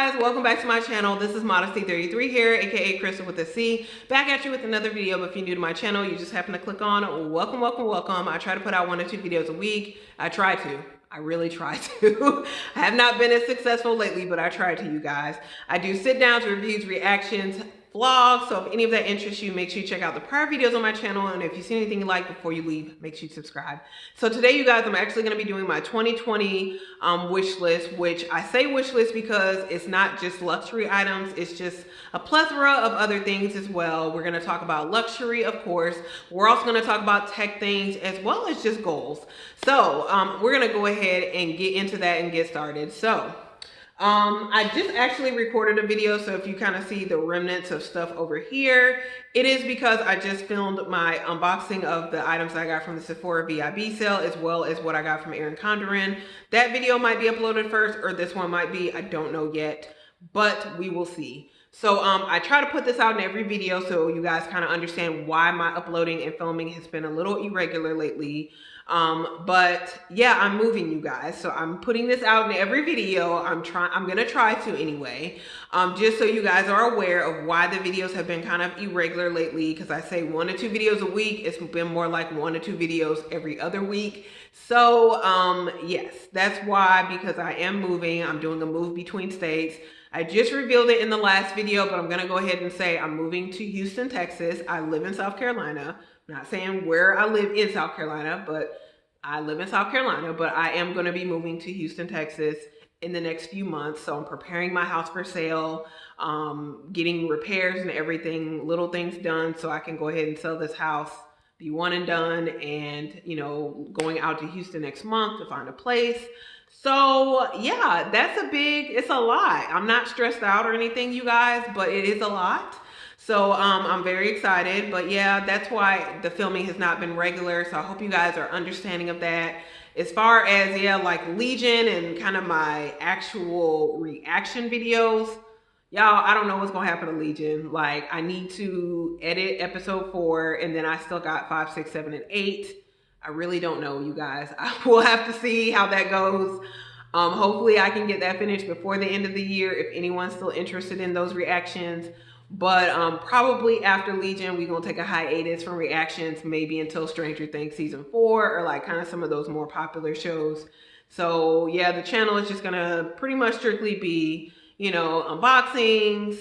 guys, welcome back to my channel. This is Modesty33 here, aka Crystal with a C. Back at you with another video. But if you're new to my channel, you just happen to click on welcome, welcome, welcome. I try to put out 1 or 2 videos a week. I really try to. I have not been as successful lately, but I try to, you guys. I do sit downs, reviews, reactions, vlogs. So if any of that interests you, make sure you check out the prior videos on my channel. And if you see anything you like before you leave, make sure you subscribe. So today, you guys, I'm actually going to be doing my 2020 wish list, which I say wish list because it's not just luxury items. It's just a plethora of other things as well. We're going to talk about luxury, of course. We're also going to talk about tech things as well as just goals. So we're going to go ahead and get into that and get started. So I just actually recorded a video, so if you kind of see the remnants of stuff over here, it is because I just filmed my unboxing of the items I got from the Sephora VIB sale, as well as what I got from Erin Condren. That video might be uploaded first, or this one might be, I don't know yet, but we will see. So I try to put this out in every video so you guys kind of understand why my uploading and filming has been a little irregular lately. But yeah, I'm moving, you guys. So I'm putting this out in every video. I'm gonna try to anyway. Just so you guys are aware of why the videos have been kind of irregular lately, because I say 1 or 2 videos a week. It's been more like 1 or 2 videos every other week. So yes, that's why, because I am moving. I'm doing a move between states. I just revealed it in the last video, but I'm gonna go ahead and say I'm moving to Houston, Texas. I live in South Carolina. I'm not saying where I live in South Carolina, but I live in South Carolina, but I am going to be moving to Houston, Texas in the next few months. So I'm preparing my house for sale, getting repairs and everything, little things done so I can go ahead and sell this house, be one and done, and, you know, going out to Houston next month to find a place. So yeah, it's a lot. I'm not stressed out or anything, you guys, but it is a lot. So I'm very excited, but yeah, that's why the filming has not been regular. So I hope you guys are understanding of that. As far as, yeah, like Legion and kind of my actual reaction videos, y'all, I don't know what's gonna happen to Legion. Like, I need to edit episode 4, and then I still got 5, 6, 7, and 8. I really don't know, you guys. I will have to see how that goes. Hopefully I can get that finished before the end of the year if anyone's still interested in those reactions. But probably after Legion, we're gonna take a hiatus from reactions, maybe until Stranger Things season 4, or like kind of some of those more popular shows. So yeah, the channel is just gonna pretty much strictly be, you know, unboxings,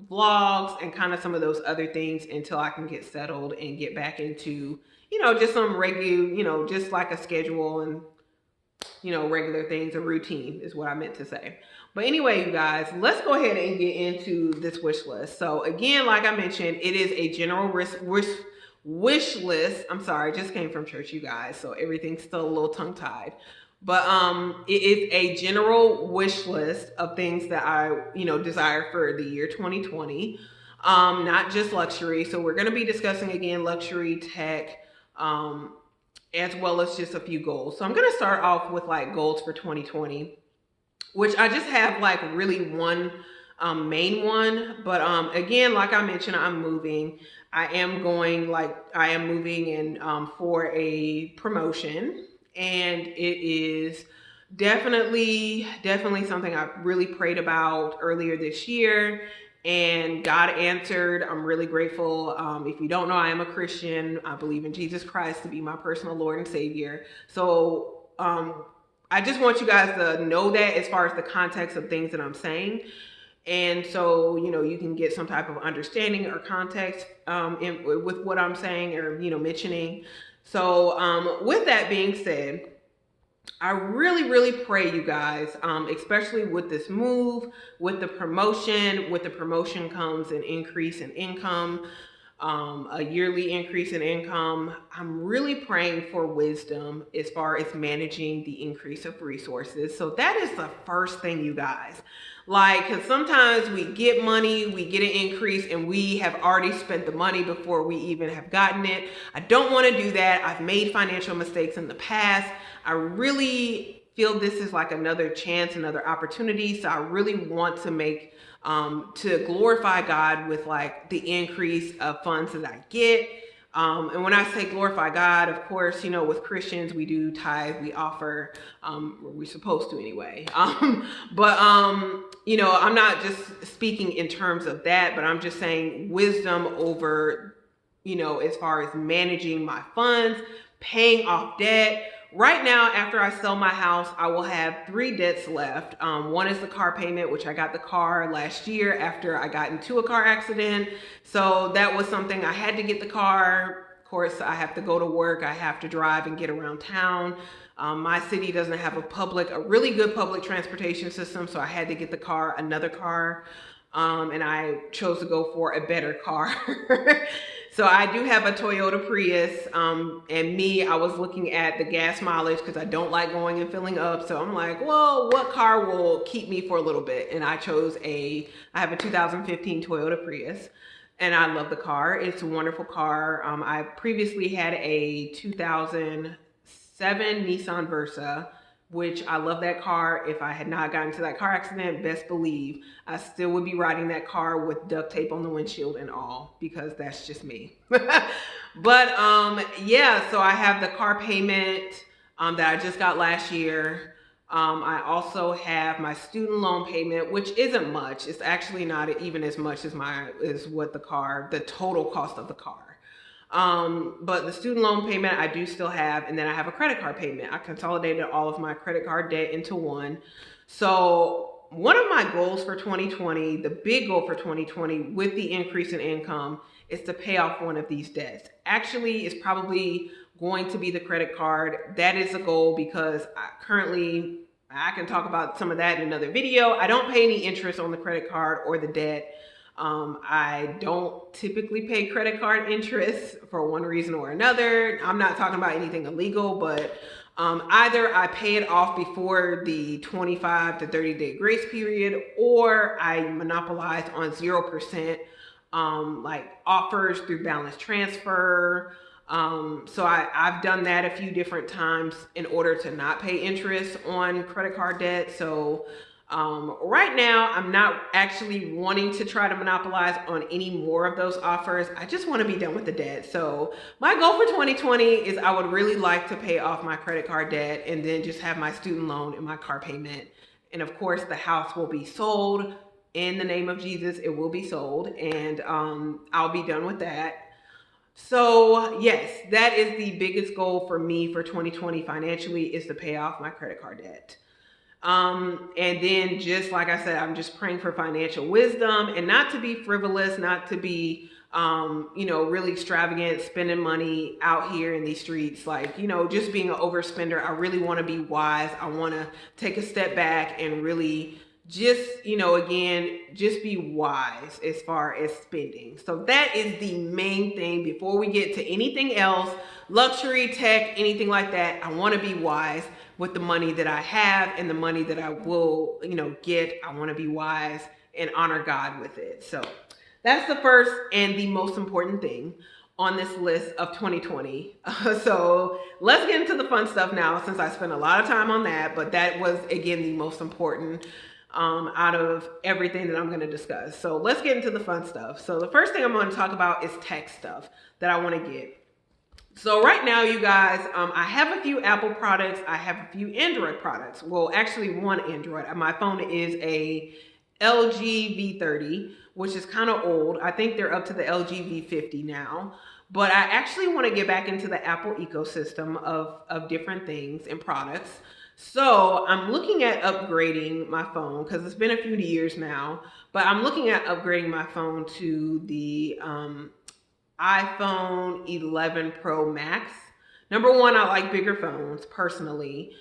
vlogs, and kind of some of those other things until I can get settled and get back into, you know, just some regular, you know, just like a schedule and, you know, regular things, a routine is what I meant to say. But anyway, you guys, let's go ahead and get into this wish list. So again, like I mentioned, it is a general wish list. I'm sorry, I just came from church, you guys, so everything's still a little tongue-tied. But it is a general wish list of things that I, you know, desire for the year 2020. Not just luxury. So we're going to be discussing, again, luxury, tech, as well as just a few goals. So I'm going to start off with like goals for 2020. Which I just have like really one main one. But again, like I mentioned, I'm moving. I am moving in for a promotion. And it is definitely something I really prayed about earlier this year. And God answered. I'm really grateful. If you don't know, I am a Christian. I believe in Jesus Christ to be my personal Lord and Savior. So I just want you guys to know that as far as the context of things that I'm saying. And so, you know, you can get some type of understanding or context with what I'm saying or, you know, mentioning. So with that being said, I really pray, you guys, especially with this move, with the promotion comes an increase in income. A yearly increase in income. I'm really praying for wisdom as far as managing the increase of resources. So that is the first thing, you guys. Like, because sometimes we get money, we get an increase, and we have already spent the money before we even have gotten it. I don't want to do that. I've made financial mistakes in the past. I really feel this is like another chance, another opportunity. So I really want to make to glorify God with like the increase of funds that I get. And when I say glorify God, of course, you know, with Christians, we do tithe, we offer, we're supposed to anyway. But you know, I'm not just speaking in terms of that, but I'm just saying wisdom over, you know, as far as managing my funds, paying off debt. Right now, after I sell my house, I will have 3 debts left. One is the car payment, which I got the car last year after I got into a car accident. So that was something I had to get the car. Of course, I have to go to work. I have to drive and get around town. My city doesn't have a really good public transportation system, so I had to get the car, another car, and I chose to go for a better car. So I do have a Toyota Prius, and I was looking at the gas mileage because I don't like going and filling up. So I'm like, well, what car will keep me for a little bit? And I chose I have a 2015 Toyota Prius, and I love the car. It's a wonderful car. I previously had a 2007 Nissan Versa, which I love that car. If I had not gotten into that car accident, best believe I still would be riding that car with duct tape on the windshield and all, because that's just me. But yeah, so I have the car payment that I just got last year. I also have my student loan payment, which isn't much. It's actually not even as much as the total cost of the car. But the student loan payment I do still have, and then I have a credit card payment. I consolidated all of my credit card debt into one. So one of my goals for 2020, the big goal for 2020 with the increase in income, is to pay off one of these debts. Actually, it's probably going to be the credit card. That is a goal because I can talk about some of that in another video. I don't pay any interest on the credit card or the debt. I don't typically pay credit card interest for one reason or another. I'm not talking about anything illegal, but either I pay it off before the 25 to 30 day grace period, or I monopolize on 0% like offers through balance transfer. So I've done that a few different times in order to not pay interest on credit card debt. So right now, I'm not actually wanting to try to monopolize on any more of those offers. I just want to be done with the debt. So my goal for 2020 is I would really like to pay off my credit card debt and then just have my student loan and my car payment. And of course, the house will be sold. In the name of Jesus, it will be sold, and I'll be done with that. So yes, that is the biggest goal for me for 2020 financially, is to pay off my credit card debt. And then, just like I said, I'm just praying for financial wisdom and not to be frivolous, not to be, you know, really extravagant, spending money out here in these streets, like, you know, just being an overspender. I really want to be wise. I want to take a step back and really just, you know, again, just be wise as far as spending. So that is the main thing before we get to anything else, luxury, tech, anything like that. I want to be wise with the money that I have and the money that I will, you know, get. I want to be wise and honor God with it. So that's the first and the most important thing on this list of 2020. So let's get into the fun stuff now, since I spent a lot of time on that, but that was, again, the most important out of everything that I'm going to discuss. So let's get into the fun stuff. So the first thing I'm going to talk about is tech stuff that I want to get. So right now, you guys, I have a few Apple products. I have a few Android products. Well, actually one Android. My phone is a LG V30, which is kind of old. I think they're up to the LG V50 now. But I actually want to get back into the Apple ecosystem of different things and products. So I'm looking at upgrading my phone because it's been a few years now, but I'm looking at upgrading my phone to the iPhone 11 Pro Max. Number one, I like bigger phones personally,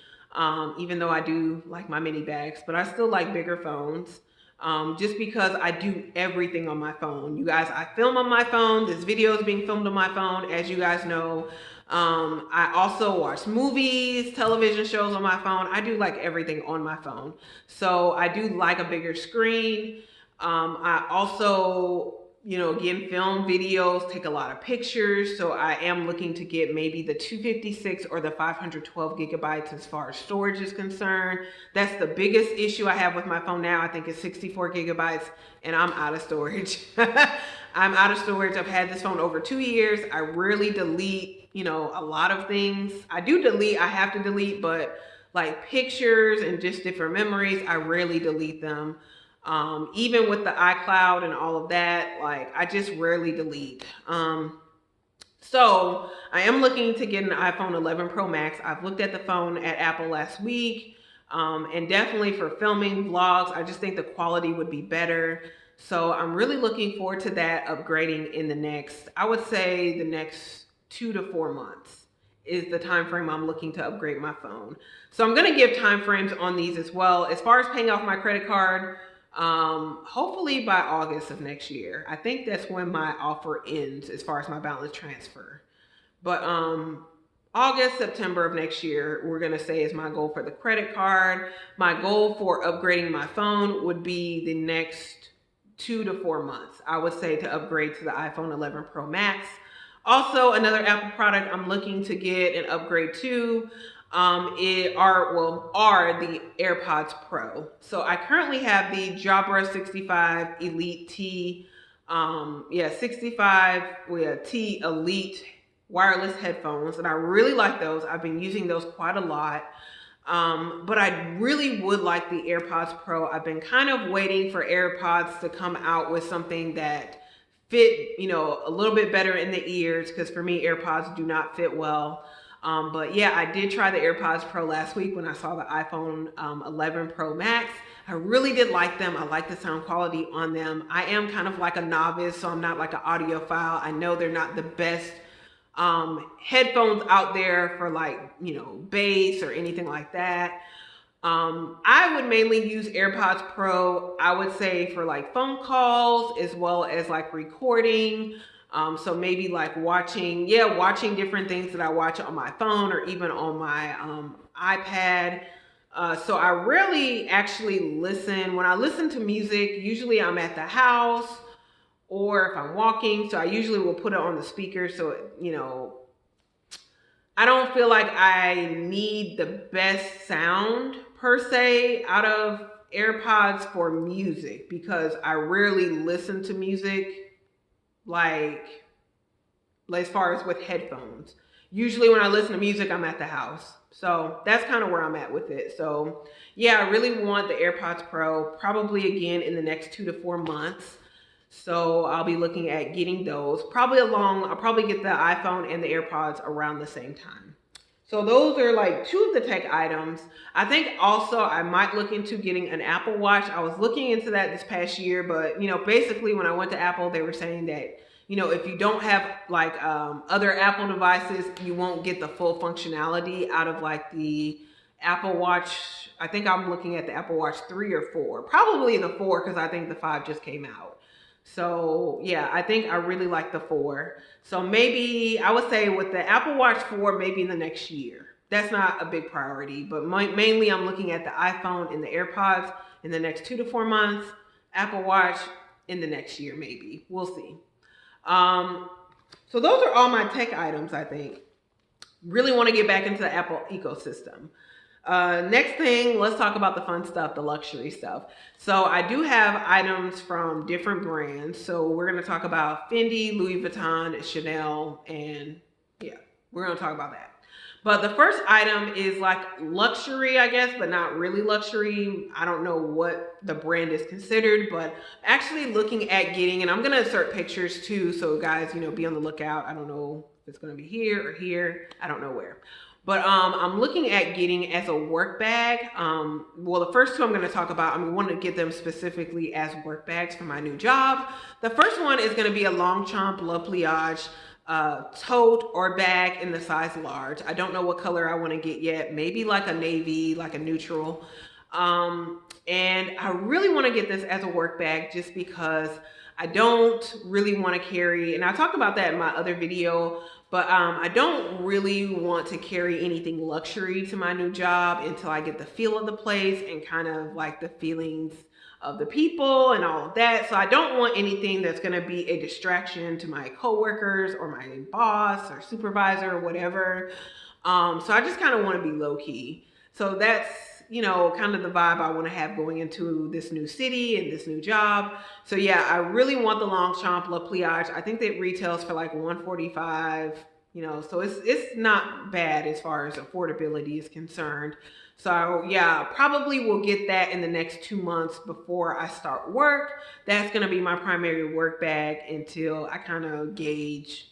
even though I do like my mini bags, but I still like bigger phones. Just because I do everything on my phone. You guys, I film on my phone. This video is being filmed on my phone, as you guys know. I also watch movies, television shows on my phone. I do like everything on my phone. So I do like a bigger screen. I also, you know, again, film videos, take a lot of pictures. So I am looking to get maybe the 256 or the 512 gigabytes as far as storage is concerned. That's the biggest issue I have with my phone now. I think it's 64 gigabytes and I'm out of storage. I'm out of storage. I've had this phone over 2 years. I rarely delete, you know, a lot of things. I do delete, I have to delete, but like pictures and just different memories, I rarely delete them. Even with the iCloud and all of that, like I just rarely delete. So I am looking to get an iPhone 11 Pro Max. I've looked at the phone at Apple last week, and definitely for filming vlogs, I just think the quality would be better. So I'm really looking forward to that upgrading in the next, I would say the next 2 to 4 months is the time frame I'm looking to upgrade my phone. So I'm going to give time frames on these as well. As far as paying off my credit card, hopefully by August of next year. I think that's when my offer ends as far as my balance transfer. But August, September of next year, we're going to say is my goal for the credit card. My goal for upgrading my phone would be the next 2 to 4 months. I would say to upgrade to the iPhone 11 Pro Max. Also, another Apple product I'm looking to get an upgrade to are the Airpods Pro. So I currently have the Jabra 65 Elite T, 65 T Elite wireless headphones, and I really like those. I've been using those quite a lot. But I really would like the Airpods Pro. I've been kind of waiting for AirPods to come out with something that fit, a little bit better in the ears, because for me, AirPods do not fit well. But yeah, I did try the AirPods Pro last week when I saw the iPhone 11 Pro Max. I really did like them. I like the sound quality on them. I am kind of like a novice, so I'm not like an audiophile. I know they're not the best headphones out there for like, bass or anything like that. I would mainly use AirPods Pro, I would say, for like phone calls as well as like recording. So maybe like watching different things that I watch on my phone or even on my iPad. So I rarely actually listen. When I listen to music, usually I'm at the house or if I'm walking. So I usually will put it on the speaker. So, I don't feel like I need the best sound per se out of AirPods for music, because I rarely listen to music like as far as with headphones. Usually when I listen to music, I'm at the house. So that's kind of where I'm at with it. So yeah, I really want the AirPods Pro, probably again in the next 2 to 4 months. So I'll be looking at getting those. I'll probably get the iPhone and the AirPods around the same time. So those are like 2 of the tech items. I think also I might look into getting an Apple Watch. I was looking into that this past year, but basically when I went to Apple, they were saying that if you don't have like other Apple devices, you won't get the full functionality out of like the Apple Watch. I think I'm looking at the Apple Watch 3 or 4, probably the 4, because I think the 5 just came out. So yeah, I think I really like the 4. So maybe I would say with the Apple Watch 4, maybe in the next year. That's not a big priority, but mainly I'm looking at the iPhone and the AirPods in the next 2 to 4 months, Apple Watch in the next year, maybe. We'll see. So those are all my tech items, I think. Really want to get back into the Apple ecosystem. Next thing, let's talk about the fun stuff, the luxury stuff. So I do have items from different brands. So we're going to talk about Fendi, Louis Vuitton, Chanel, and yeah, we're going to talk about that. But the first item is like luxury, I guess, but not really luxury. I don't know what the brand is considered, but actually looking at getting, and I'm going to insert pictures too. So guys, be on the lookout. I don't know if it's going to be here or here. I don't know where. But I'm looking at getting as a work bag. Well, the first 2 I'm going to talk about, I'm going to get them specifically as work bags for my new job. The first one is going to be a Longchamp Pliage tote or bag in the size large. I don't know what color I want to get yet. Maybe like a navy, like a neutral. And I really want to get this as a work bag just because I don't really want to carry, and I talked about that in my other video, but I don't really want to carry anything luxury to my new job until I get the feel of the place and kind of like the feelings of the people and all of that. So I don't want anything that's going to be a distraction to my coworkers or my boss or supervisor or whatever. So I just kind of want to be low key. So that's, kind of the vibe I want to have going into this new city and this new job. So yeah, I really want the Longchamp Pliage. I think that retails for like $145, so it's not bad as far as affordability is concerned. So yeah, probably will get that in the next 2 months before I start work. That's gonna be my primary work bag until I kind of gauge,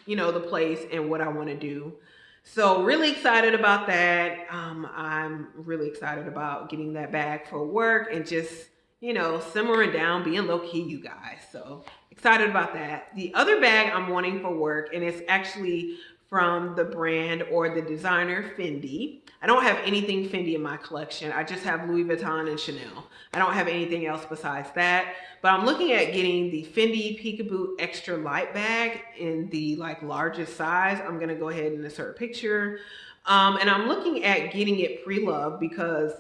the place and what I want to do. So really excited about that. I'm really excited about getting that bag for work and just, simmering down, being low key, you guys. So excited about that. The other bag I'm wanting for work, and it's actually from the brand or the designer Fendi. I don't have anything Fendi in my collection. I just have Louis Vuitton and Chanel. I don't have anything else besides that. But I'm looking at getting the Fendi Peekaboo extra light bag in the largest size. I'm gonna go ahead and insert a picture. And I'm looking at getting it pre-loved because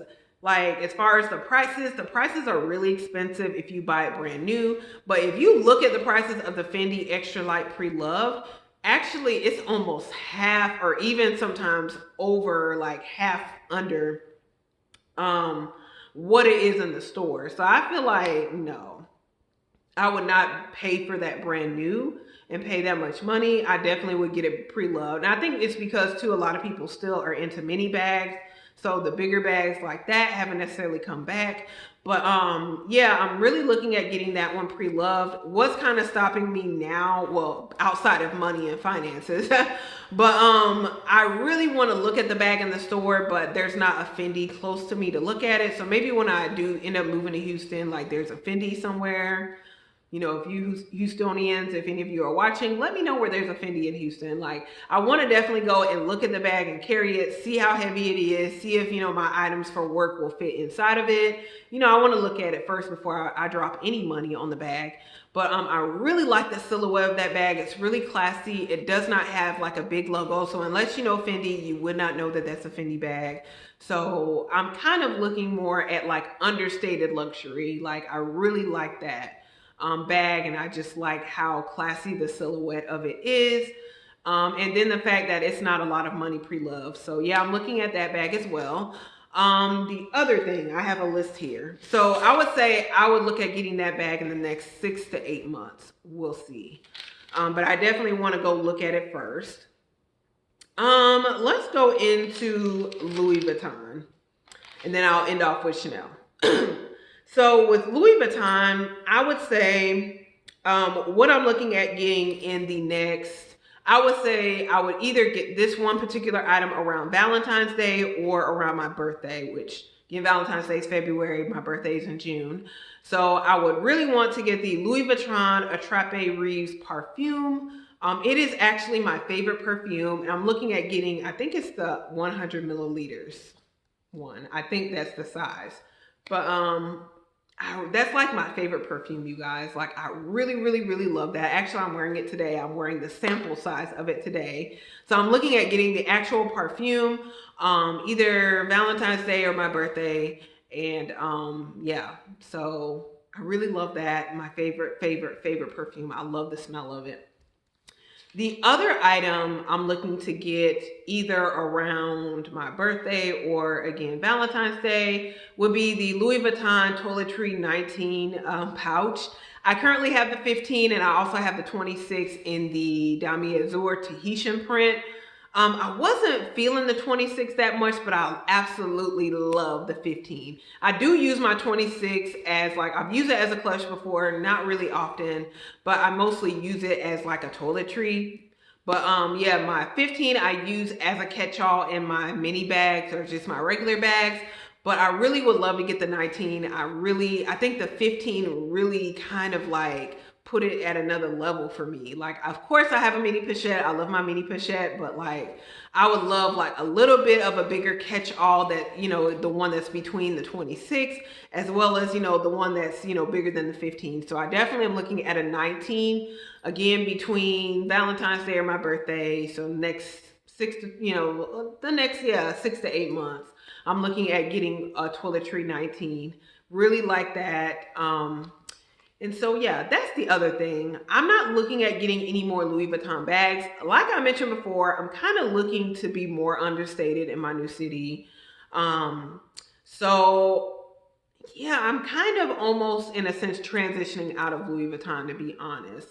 as far as the prices are really expensive if you buy it brand new. But if you look at the prices of the Fendi extra light pre-loved, actually it's almost half or even sometimes over half under what it is in the store. So I feel like, no, I would not pay for that brand new and pay that much money. I definitely would get it pre-loved. And I think it's because too, a lot of people still are into mini bags. So the bigger bags like that haven't necessarily come back. But yeah, I'm really looking at getting that one pre-loved. What's kind of stopping me now, well, outside of money and finances, but I really want to look at the bag in the store, but there's not a Fendi close to me to look at it. So maybe when I do end up moving to Houston, there's a Fendi somewhere. If you Houstonians, if any of you are watching, let me know where there's a Fendi in Houston. I want to definitely go and look at the bag and carry it, see how heavy it is, see if, my items for work will fit inside of it. I want to look at it first before I drop any money on the bag. But I really like the silhouette of that bag. It's really classy. It does not have a big logo. So unless you know Fendi, you would not know that that's a Fendi bag. So I'm kind of looking more at understated luxury. I really like that bag, and I just like how classy the silhouette of it is. And then the fact that it's not a lot of money pre-loved. So yeah, I'm looking at that bag as well. The other thing, I have a list here. So I would say I would look at getting that bag in the next 6 to 8 months. We'll see. But I definitely want to go look at it first. Let's go into Louis Vuitton, and then I'll end off with Chanel. So with Louis Vuitton, I would say what I'm looking at getting in the next, I would say I would either get this one particular item around Valentine's Day or around my birthday, which again, Valentine's Day is February, my birthday is in June. So I would really want to get the Louis Vuitton Attrape Reves perfume. It is actually my favorite perfume, and I'm looking at getting, I think it's the 100 milliliters one. I think that's the size. But that's my favorite perfume, you guys. I really, really, really love that. Actually, I'm wearing it today. I'm wearing the sample size of it today. So I'm looking at getting the actual perfume, either Valentine's Day or my birthday. And yeah, so I really love that. My favorite perfume. I love the smell of it. The other item I'm looking to get either around my birthday or again Valentine's Day would be the Louis Vuitton Toiletry 19 pouch. I currently have the 15 and I also have the 26 in the Damier Azur Tahitian print. I wasn't feeling the 26 that much, but I absolutely love the 15. I do use my 26 as I've used it as a clutch before, not really often, but I mostly use it as a toiletry. But yeah, my 15 I use as a catch-all in my mini bags or just my regular bags. But I really would love to get the 19. I think the 15 really kind of put it at another level for me. Of course I have a mini pochette. I love my mini pochette, but I would love a little bit of a bigger catch-all that, the one that's between the 26 as well as, the one that's, bigger than the 15. So I definitely am looking at a 19 again between Valentine's Day or my birthday. So next 6 to 8 months, I'm looking at getting a Toiletry 19. Really like that. And so, yeah, that's the other thing. I'm not looking at getting any more Louis Vuitton bags. Like I mentioned before, I'm kind of looking to be more understated in my new city. So, yeah, I'm kind of almost, in a sense, transitioning out of Louis Vuitton, to be honest.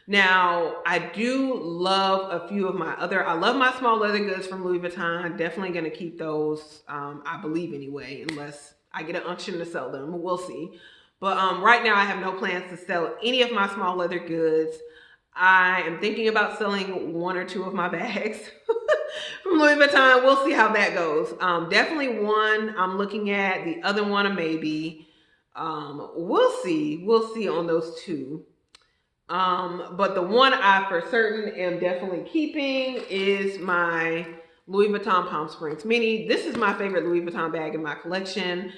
Now, I do love a few of my other, I love my small leather goods from Louis Vuitton. Definitely going to keep those, I believe anyway, unless I get an unction to sell them. We'll see. But right now I have no plans to sell any of my small leather goods. I am thinking about selling one or two of my bags from Louis Vuitton. We'll see how that goes. Definitely one I'm looking at, the other one a maybe. We'll see on those two. But the one I for certain am definitely keeping is my Louis Vuitton Palm Springs Mini. This is my favorite Louis Vuitton bag in my collection.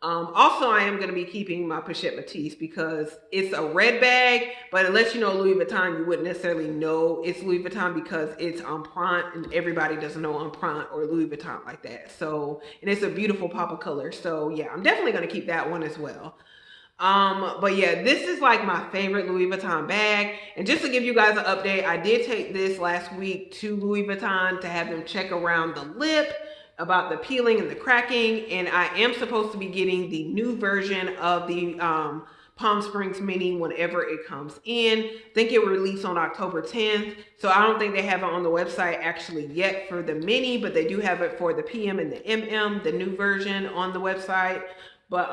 Also, I am going to be keeping my Pochette Métis because it's a red bag, but it lets you know Louis Vuitton. You wouldn't necessarily know it's Louis Vuitton because it's empreinte, and everybody doesn't know empreinte or Louis Vuitton like that. So, and it's a beautiful pop of color. So yeah, I'm definitely going to keep that one as well. But yeah, this is like my favorite Louis Vuitton bag. And just to give you guys an update, I did take this last week to Louis Vuitton to have them check around the lip about the peeling and the cracking. And I am supposed to be getting the new version of the Palm Springs Mini whenever it comes in. I think it will release on October 10th. So I don't think they have it on the website actually yet for the Mini, but they do have it for the PM and the MM, the new version on the website. But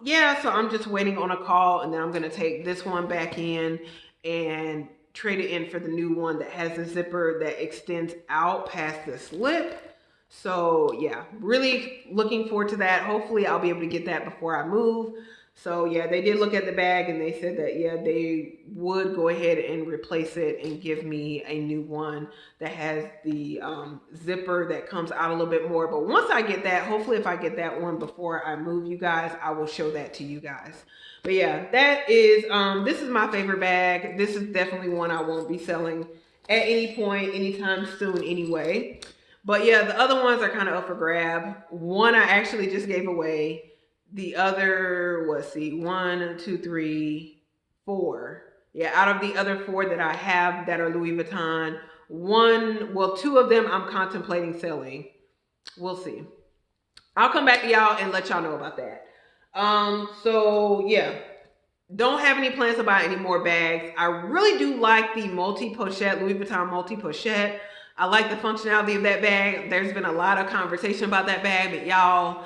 yeah, so I'm just waiting on a call, and then I'm going to take this one back in and trade it in for the new one that has a zipper that extends out past this lip. So yeah, really looking forward to that. Hopefully I'll be able to get that before I move. So yeah, they did look at the bag and they said that, yeah, they would go ahead and replace it and give me a new one that has the zipper that comes out a little bit more. But once I get that, hopefully if I get that one before I move, you guys, I will show that to you guys. But yeah, that is, this is my favorite bag. This is definitely one I won't be selling at any point, anytime soon anyway. But yeah, the other ones are kind of up for grab. One I actually just gave away. The other, let's see, 1, 2, 3, 4. Yeah, out of the other 4 that I have that are Louis Vuitton, well, 2 of them I'm contemplating selling. We'll see. I'll come back to y'all and let y'all know about that. So yeah, don't have any plans to buy any more bags. I really do like the multi-pochette, Louis Vuitton multi-pochette. I like the functionality of that bag. There's been a lot of conversation about that bag, but y'all,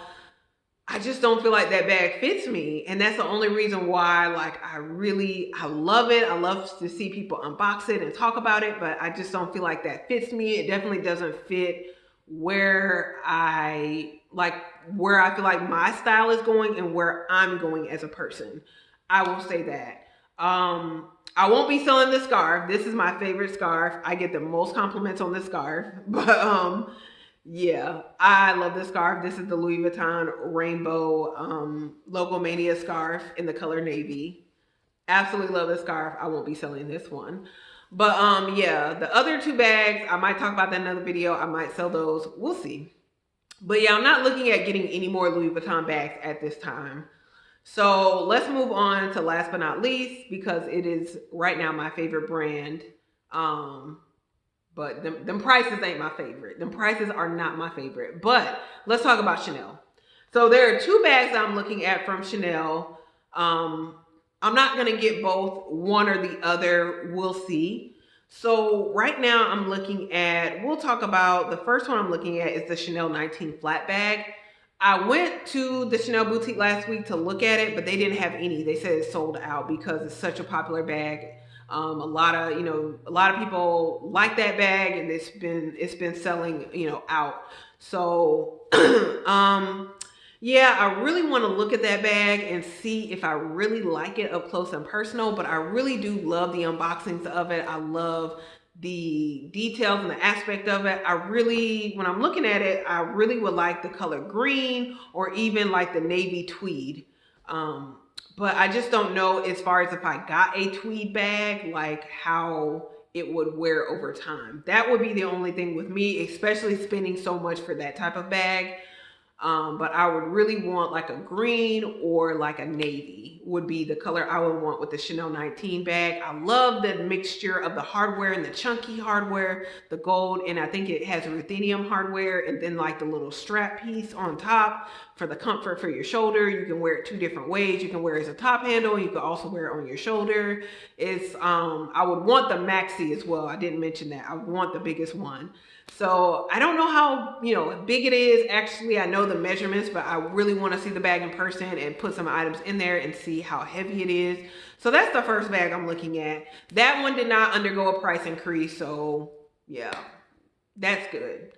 I just don't feel like that bag fits me. And that's the only reason why, like, I love it. I love to see people unbox it and talk about it, but I just don't feel like that fits me. It definitely doesn't fit where I feel like my style is going and where I'm going as a person. I will say that. I won't be selling the scarf. This is my favorite scarf. I get the most compliments on this scarf, but, yeah, I love this scarf. This is the Louis Vuitton Rainbow Logomania scarf in the color navy. Absolutely love this scarf. I won't be selling this one. But yeah, the other 2 bags, I might talk about that in another video. I might sell those. We'll see. But yeah, I'm not looking at getting any more Louis Vuitton bags at this time. So let's move on to last but not least, because it is right now my favorite brand. But them prices ain't my favorite. Them prices are not my favorite. But let's talk about Chanel. So there are 2 bags I'm looking at from Chanel. I'm not going to get both, one or the other. We'll see. So right now I'm looking at, we'll talk about, the first one I'm looking at is the Chanel 19 flat bag. I went to the Chanel boutique last week to look at it, but they didn't have any. They said it's sold out because it's such a popular bag. A lot of people like that bag, and it's been selling, out. So, yeah, I really want to look at that bag and see if I really like it up close and personal, but I really do love the unboxings of it. I love the details and the aspect of it. When I'm looking at it, I really would like the color green or even like the navy tweed. But I just don't know as far as if I got a tweed bag, like how it would wear over time. That would be the only thing with me, especially spending so much for that type of bag. But I would really want like a green or like a navy would be the color I would want with the Chanel 19 bag. I love the mixture of the hardware and the chunky hardware, the gold, and I think it has ruthenium hardware, and then like the little strap piece on top for the comfort for your shoulder. You can wear it two different ways. You can wear it as a top handle. You can also wear it on your shoulder. It's I would want the Maxi as well. I didn't mention that. I would want the biggest one. So I don't know how, you know, big it is. Actually, I know the measurements, but I really want to see the bag in person and put some items in there and see how heavy it is. So that's the first bag I'm looking at. That one did not undergo a price increase. So yeah, that's good.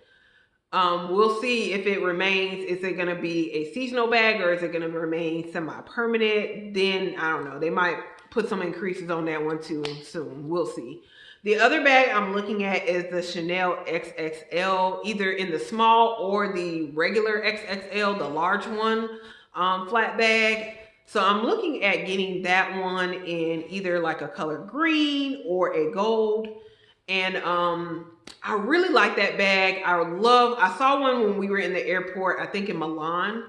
We'll see if it remains. Is it going to be a seasonal bag or is it going to remain semi-permanent? Then I don't know. They might put some increases on that one too soon. We'll see. The other bag I'm looking at is the Chanel XXL, either in the small or the regular XXL, the large one, flat bag. So I'm looking at getting that one in either like a color green or a gold. And I really like that bag. I saw one when we were in the airport, I think in Milan,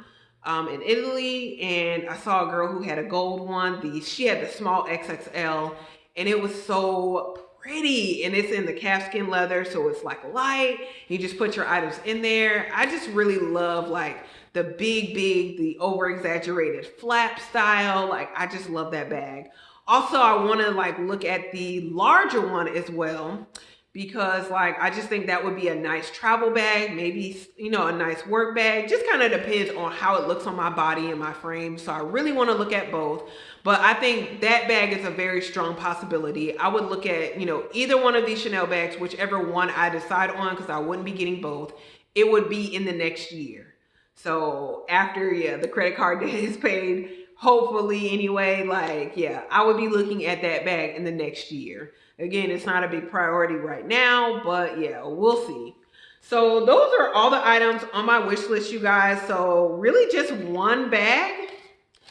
in Italy, and I saw a girl who had a gold one. She had the small XXL, and it was so pretty, and it's in the calfskin leather, so it's like light. You just put your items in there. I just really love like the big, the over exaggerated flap style. Like I just love that bag. Also, I want to like look at the larger one as well, because like I just think that would be a nice travel bag, maybe, you know, a nice work bag. Just kind of depends on how it looks on my body and my frame. So I really want to look at both, but I think that bag is a very strong possibility. I would look at, you know, either one of these Chanel bags, whichever one I decide on, because I wouldn't be getting both. It would be in the next year. So after, yeah, the credit card debt is paid, hopefully anyway, like, yeah, I would be looking at that bag in the next year. Again, it's not a big priority right now, but yeah, we'll see. So those are all the items on my wish list, you guys. So really just one bag,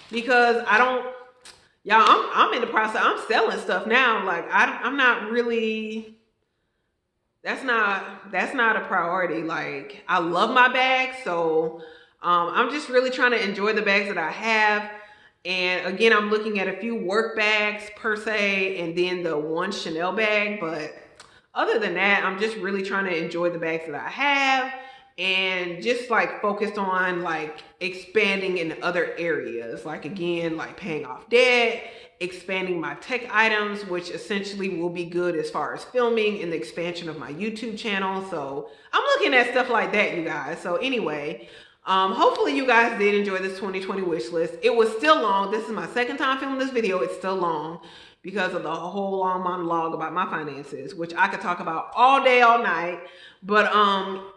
because I'm in the process, I'm selling stuff now. Like I'm not really, that's not a priority. Like I love my bags. So I'm just really trying to enjoy the bags that I have. And again, I'm looking at a few work bags per se, and then the one Chanel bag. But other than that, I'm just really trying to enjoy the bags that I have and just like focused on like expanding in other areas. Like again, like paying off debt, expanding my tech items, which essentially will be good as far as filming and the expansion of my YouTube channel. So I'm looking at stuff like that, you guys. So anyway, hopefully you guys did enjoy this 2020 wish list. It was still long. This is my second time filming this video. It's still long because of the whole long monologue about my finances, which I could talk about all day, all night. But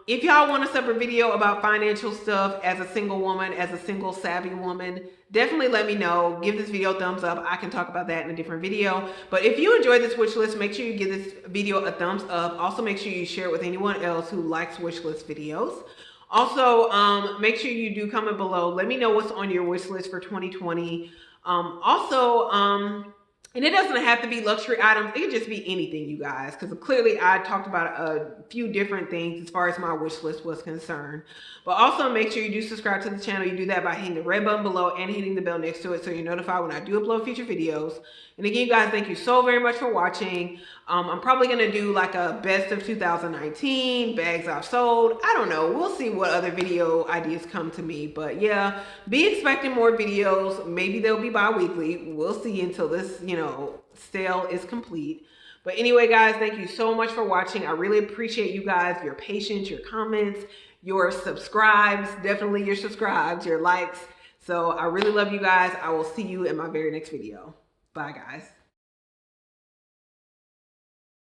if y'all want a separate video about financial stuff as a single woman, as a single savvy woman, definitely let me know. Give this video a thumbs up. I can talk about that in a different video. But if you enjoyed this wish list, make sure you give this video a thumbs up. Also, make sure you share it with anyone else who likes wish list videos. Also, make sure you do comment below. Let me know what's on your wish list for 2020. And it doesn't have to be luxury items. It can just be anything, you guys, because clearly I talked about a few different things as far as my wish list was concerned. But also make sure you do subscribe to the channel. You do that by hitting the red button below and hitting the bell next to it so you're notified when I do upload future videos. And again, you guys, thank you so very much for watching. I'm probably going to do like a best of 2019, bags I've sold. I don't know. We'll see what other video ideas come to me. But yeah, be expecting more videos. Maybe they'll be bi-weekly. We'll see until this, you know, sale is complete. But anyway, guys, thank you so much for watching. I really appreciate you guys, your patience, your comments, your subscribes, definitely your subscribes, your likes. So I really love you guys. I will see you in my very next video. Bye, guys.